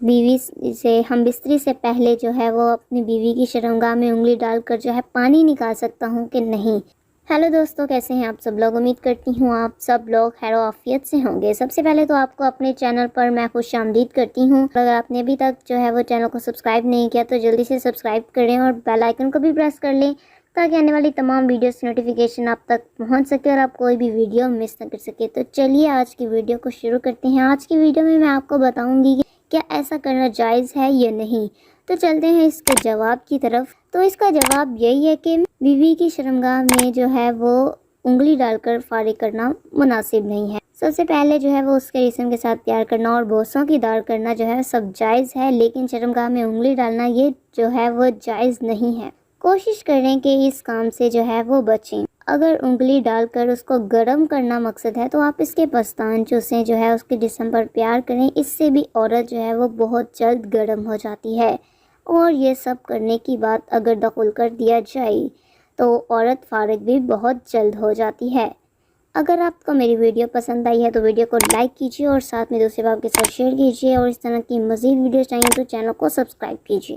बीवी से हम बिस्तरी से पहले जो है वो अपनी बीवी की शर्मगाह में उंगली डालकर जो है पानी निकाल सकता हूँ कि नहीं। हेलो दोस्तों, कैसे हैं आप सब लोग। उम्मीद करती हूँ आप सब लोग खैर आफियत से होंगे। सबसे पहले तो आपको अपने चैनल पर मैं खुशामदीद करती हूँ। अगर आपने अभी तक जो है वो चैनल को सब्सक्राइब नहीं किया तो जल्दी से सब्सक्राइब करें और बेल आइकन को भी प्रेस कर लें ताकि आने वाली तमाम वीडियोस की नोटिफिकेशन आप तक पहुंच सके और आप कोई भी वीडियो मिस न कर सके। तो चलिए आज की वीडियो को शुरू करते हैं। आज की वीडियो में मैं आपको बताऊंगी कि क्या ऐसा करना जायज़ है या नहीं। तो चलते हैं इसके जवाब की तरफ। तो इसका जवाब यही है कि बीवी की शर्मगाह में जो है वो उंगली डालकर फारिग करना मुनासिब नहीं है। सबसे पहले जो है वो उसके जिस्म के साथ प्यार करना और बोसों की दार करना जो है सब जायज़ है, लेकिन शर्मगाह में उंगली डालना ये जो है वो जायज़ नहीं है। कोशिश करें कि इस काम से जो है वो बचें। अगर उंगली डालकर उसको गर्म करना मकसद है तो आप इसके पस्तान चूसें, जो है उसके जिस्म पर प्यार करें। इससे भी औरत जो है वो बहुत जल्द गर्म हो जाती है और ये सब करने की बात अगर दखल कर दिया जाए तो औरत फारिग भी बहुत जल्द हो जाती है। अगर आपको मेरी वीडियो पसंद आई है तो वीडियो को लाइक कीजिए और साथ में दूसरे बाप के साथ शेयर कीजिए और इस तरह की मज़ीद वीडियो चाहिए तो चैनल को सब्सक्राइब कीजिए।